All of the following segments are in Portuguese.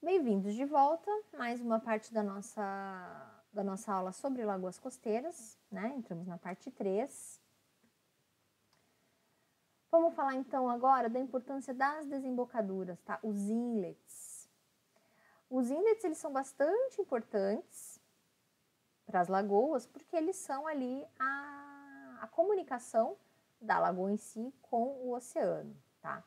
Bem-vindos de volta, mais uma parte da nossa aula sobre lagoas costeiras, né? Entramos na parte 3. Vamos falar então agora da importância das desembocaduras, tá? Os inlets. Os inlets, eles são bastante importantes para as lagoas, porque eles são ali a comunicação da lagoa em si com o oceano, tá?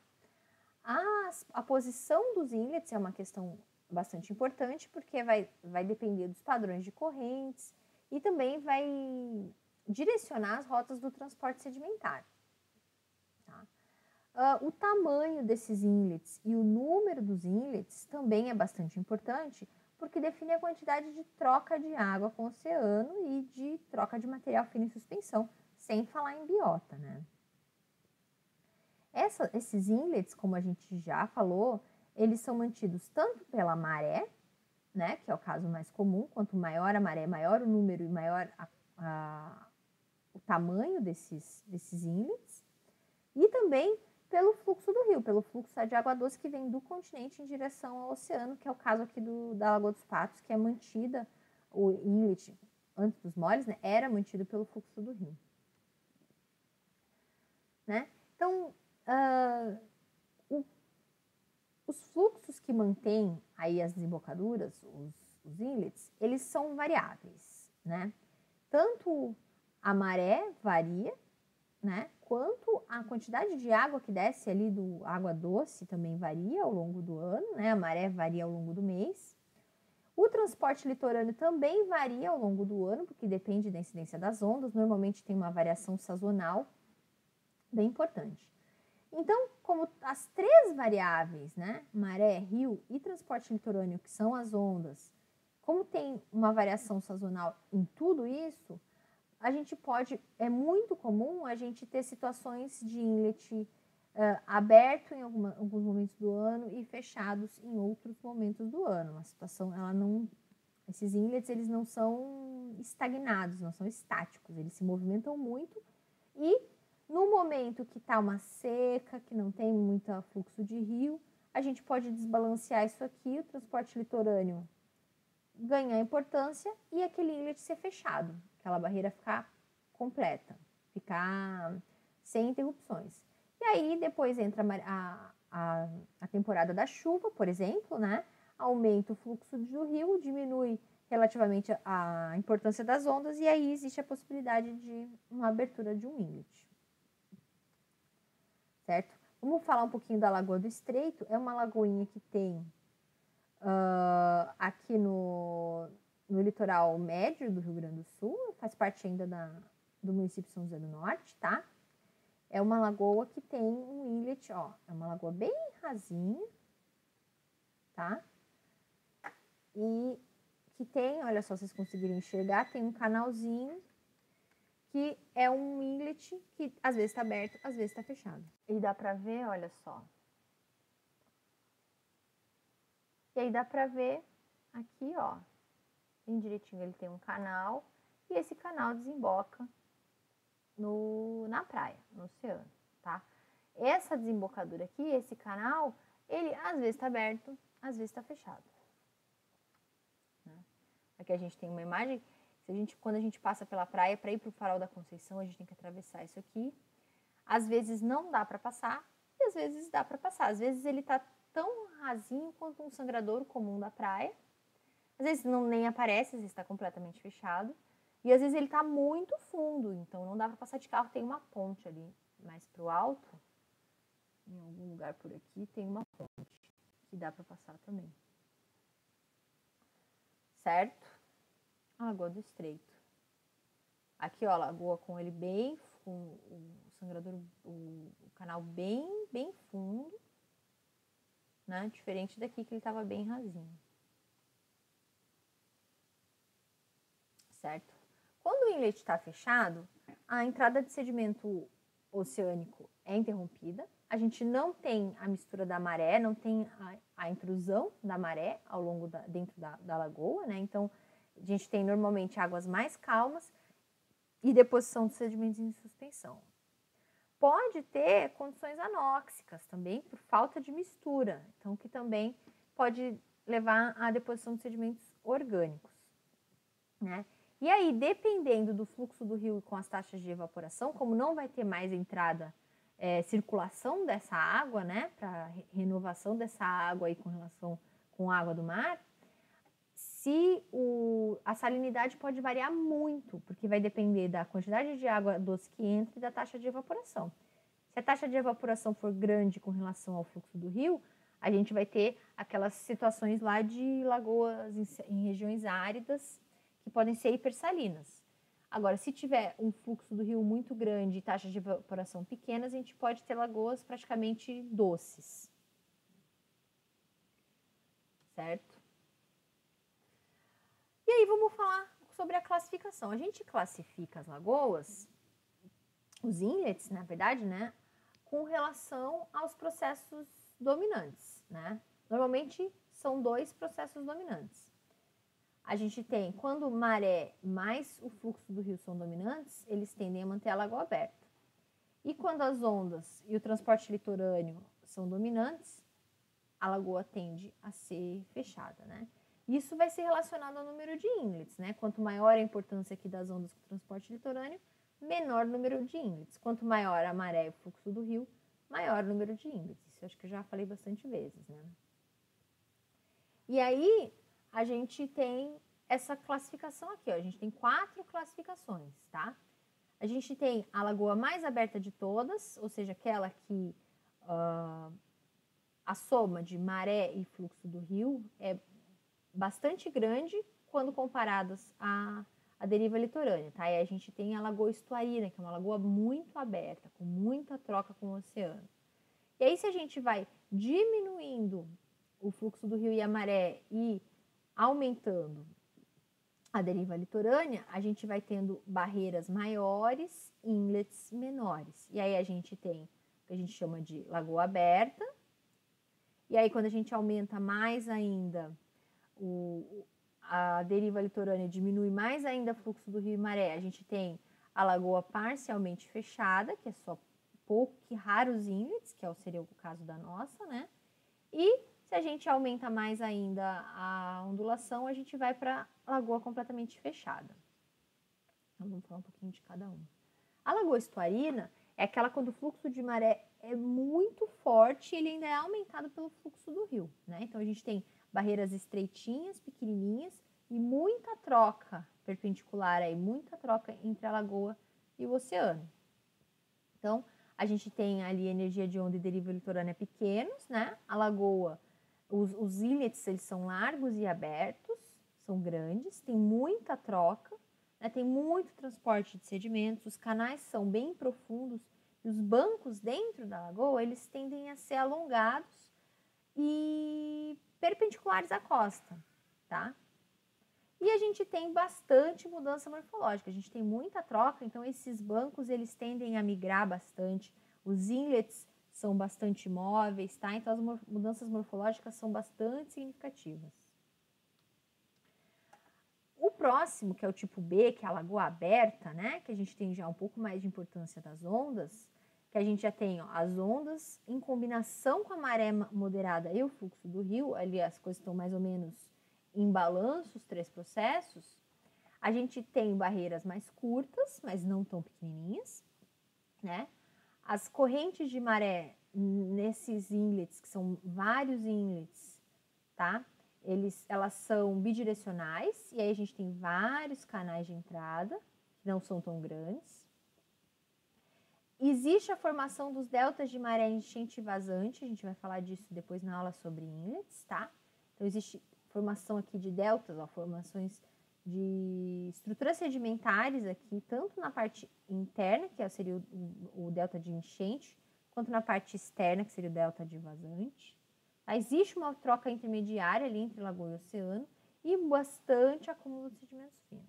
A posição dos inlets é uma questão bastante importante, porque vai depender dos padrões de correntes e também vai direcionar as rotas do transporte sedimentar. Tá? O tamanho desses inlets e o número dos inlets também é bastante importante, porque define a quantidade de troca de água com o oceano e de troca de material fino em suspensão, sem falar em biota, né? Esses inlets, como a gente já falou, eles são mantidos tanto pela maré, né, que é o caso mais comum, quanto maior a maré, maior o número e maior o tamanho desses inlets, e também pelo fluxo do rio, pelo fluxo de água doce que vem do continente em direção ao oceano, que é o caso aqui da Lagoa dos Patos, que é mantida, o inlet, antes dos moles, né, era mantido pelo fluxo do rio. Né? Então, os fluxos que mantêm aí as desembocaduras, os inlets, eles são variáveis, né? Tanto a maré varia, né? Quanto a quantidade de água que desce ali do água doce também varia ao longo do ano, né? A maré varia ao longo do mês. O transporte litorâneo também varia ao longo do ano, porque depende da incidência das ondas. Normalmente tem uma variação sazonal bem importante. Então, como as três variáveis, né, maré, rio e transporte litorâneo, que são as ondas, como tem uma variação sazonal em tudo isso, a gente é muito comum a gente ter situações de inlet aberto em alguns momentos do ano e fechados em outros momentos do ano. Uma situação, esses inlets, eles não são estagnados, não são estáticos, eles se movimentam muito e no momento que está uma seca, que não tem muito fluxo de rio, a gente pode desbalancear isso aqui, o transporte litorâneo ganhar importância e aquele inlet ser fechado, aquela barreira ficar completa, ficar sem interrupções. E aí depois entra a temporada da chuva, por exemplo, né? Aumenta o fluxo do rio, diminui relativamente a importância das ondas e aí existe a possibilidade de uma abertura de um inlet. Certo? Vamos falar um pouquinho da Lagoa do Estreito. É uma lagoinha que tem aqui no litoral médio do Rio Grande do Sul, faz parte ainda do município de São José do Norte, tá? É uma lagoa que tem um inlet, ó, é uma lagoa bem rasinha, tá? E que tem, olha só, vocês conseguirem enxergar, tem um canalzinho que é um inlet que às vezes está aberto, às vezes está fechado. E dá para ver, olha só. E aí dá para ver aqui, ó, bem direitinho, ele tem um canal e esse canal desemboca na praia, no oceano, tá? Essa desembocadura aqui, esse canal, ele às vezes está aberto, às vezes está fechado. Né? Aqui a gente tem uma imagem. Quando a gente passa pela praia para ir para o Farol da Conceição, a gente tem que atravessar isso aqui. Às vezes não dá para passar e às vezes dá para passar. Às vezes ele está tão rasinho quanto um sangradouro comum da praia. Às vezes nem aparece, às vezes está completamente fechado. E às vezes ele está muito fundo, então não dá para passar de carro. Tem uma ponte ali mais para o alto, em algum lugar por aqui, tem uma ponte que dá para passar também. Certo? A Lagoa do Estreito. Aqui, ó, a lagoa com ele com o sangradouro, o canal bem fundo, né? Diferente daqui que ele estava bem rasinho. Certo? Quando o inlet está fechado, a entrada de sedimento oceânico é interrompida. A gente não tem a mistura da maré, não tem a intrusão da maré dentro da lagoa, né? Então, a gente tem normalmente águas mais calmas e deposição de sedimentos em suspensão. Pode ter condições anóxicas também, por falta de mistura. Então, que também pode levar à deposição de sedimentos orgânicos, né? E aí, dependendo do fluxo do rio e com as taxas de evaporação, como não vai ter mais entrada, circulação dessa água, né, para renovação dessa água aí com relação com a água do mar, a salinidade pode variar muito, porque vai depender da quantidade de água doce que entra e da taxa de evaporação. Se a taxa de evaporação for grande com relação ao fluxo do rio, a gente vai ter aquelas situações lá de lagoas em regiões áridas, que podem ser hipersalinas. Agora, se tiver um fluxo do rio muito grande e taxas de evaporação pequenas, a gente pode ter lagoas praticamente doces. Certo? E aí, vamos falar sobre a classificação. A gente classifica as lagoas, os inlets, na verdade, né, com relação aos processos dominantes, né? Normalmente, são 2 processos dominantes. A gente tem, quando maré mais o fluxo do rio são dominantes, eles tendem a manter a lagoa aberta. E quando as ondas e o transporte litorâneo são dominantes, a lagoa tende a ser fechada, né? Isso vai ser relacionado ao número de inlets, né? Quanto maior a importância aqui das ondas com o transporte litorâneo, menor o número de inlets. Quanto maior a maré e o fluxo do rio, maior o número de inlets. Isso eu acho que eu já falei bastante vezes, né? E aí, a gente tem essa classificação aqui, ó. A gente tem 4 classificações, tá? A gente tem a lagoa mais aberta de todas, ou seja, aquela que a soma de maré e fluxo do rio é bastante grande quando comparadas à deriva litorânea, tá? E a gente tem a lagoa estuarina, que é uma lagoa muito aberta, com muita troca com o oceano. E aí, se a gente vai diminuindo o fluxo do rio e a maré e aumentando a deriva litorânea, a gente vai tendo barreiras maiores, inlets menores. E aí a gente tem o que a gente chama de lagoa aberta. E aí, quando a gente aumenta mais ainda a deriva litorânea, diminui mais ainda o fluxo do rio e maré, a gente tem a lagoa parcialmente fechada, que é só raros inlets, que seria o caso da nossa, né? E se a gente aumenta mais ainda a ondulação, a gente vai para a lagoa completamente fechada. Então, vamos falar um pouquinho de cada um. A lagoa estuarina é aquela quando o fluxo de maré é muito forte e ele ainda é aumentado pelo fluxo do rio, né? Então, a gente tem barreiras estreitinhas, pequenininhas e muita troca perpendicular aí, muita troca entre a lagoa e o oceano. Então, a gente tem ali energia de onda e deriva litorânea pequenos, né? A lagoa, os inlets, eles são largos e abertos, são grandes, tem muita troca, né? Tem muito transporte de sedimentos, os canais são bem profundos e os bancos dentro da lagoa, eles tendem a ser alongados e perpendiculares à costa, tá? E a gente tem bastante mudança morfológica, a gente tem muita troca, então esses bancos eles tendem a migrar bastante, os inlets são bastante móveis, tá? Então as mudanças morfológicas são bastante significativas. O próximo, que é o tipo B, que é a lagoa aberta, né? Que a gente tem já um pouco mais de importância das ondas, que a gente já tem, ó, as ondas em combinação com a maré moderada e o fluxo do rio, ali as coisas estão mais ou menos em balanço, os 3 processos. A gente tem barreiras mais curtas, mas não tão pequenininhas, né? As correntes de maré nesses inlets, que são vários inlets, tá? Elas são bidirecionais, e aí a gente tem vários canais de entrada, que não são tão grandes. Existe a formação dos deltas de maré enchente e vazante, a gente vai falar disso depois na aula sobre inlets, tá? Então, existe formação aqui de deltas, ó, formações de estruturas sedimentares aqui, tanto na parte interna, que seria o delta de enchente, quanto na parte externa, que seria o delta de vazante. Tá? Existe uma troca intermediária ali entre lagoa e oceano e bastante acúmulo de sedimentos finos.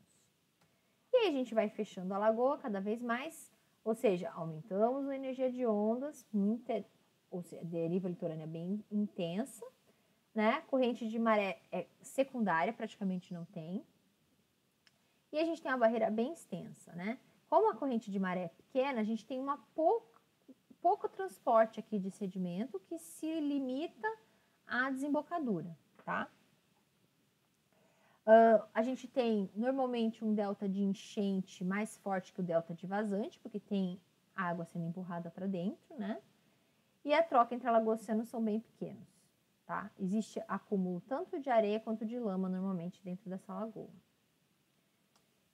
E aí a gente vai fechando a lagoa cada vez mais, ou seja, aumentamos a energia de ondas, ou seja, deriva litorânea bem intensa, né? Corrente de maré secundária, praticamente não tem. E a gente tem uma barreira bem extensa, né? Como a corrente de maré é pequena, a gente tem pouco transporte aqui de sedimento que se limita à desembocadura, tá? A gente tem normalmente um delta de enchente mais forte que o delta de vazante, porque tem água sendo empurrada para dentro, né? E a troca entre a lagoa e o oceano são bem pequenos, tá? Existe acúmulo tanto de areia quanto de lama normalmente dentro dessa lagoa.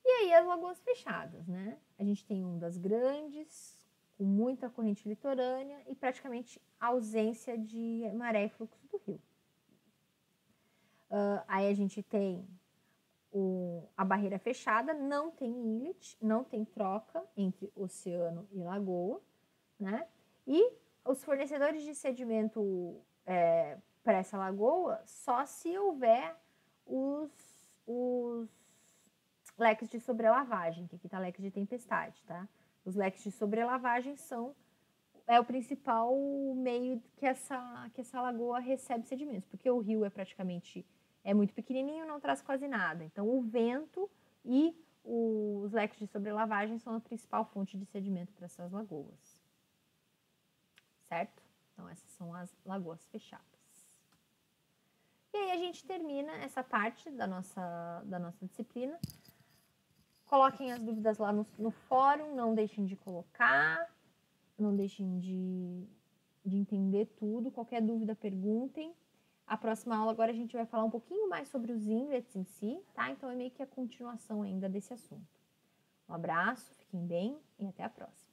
E aí as lagoas fechadas, né? A gente tem ondas grandes, com muita corrente litorânea e praticamente ausência de maré e fluxo do rio. Aí a gente tem a barreira fechada, não tem inlet, não tem troca entre oceano e lagoa, né? E os fornecedores de sedimento para essa lagoa só se houver os leques de sobrelavagem, que aqui está leque de tempestade, tá? Os leques de sobrelavagem é o principal meio que essa lagoa recebe sedimentos, porque o rio é muito pequenininho, não traz quase nada. Então, o vento e os leques de sobrelavagem são a principal fonte de sedimento para essas lagoas. Certo? Então, essas são as lagoas fechadas. E aí, a gente termina essa parte da nossa disciplina. Coloquem as dúvidas lá no fórum, não deixem de colocar, não deixem de entender tudo. Qualquer dúvida, perguntem. A próxima aula agora a gente vai falar um pouquinho mais sobre os inlets em si, tá? Então é meio que a continuação ainda desse assunto. Um abraço, fiquem bem e até a próxima.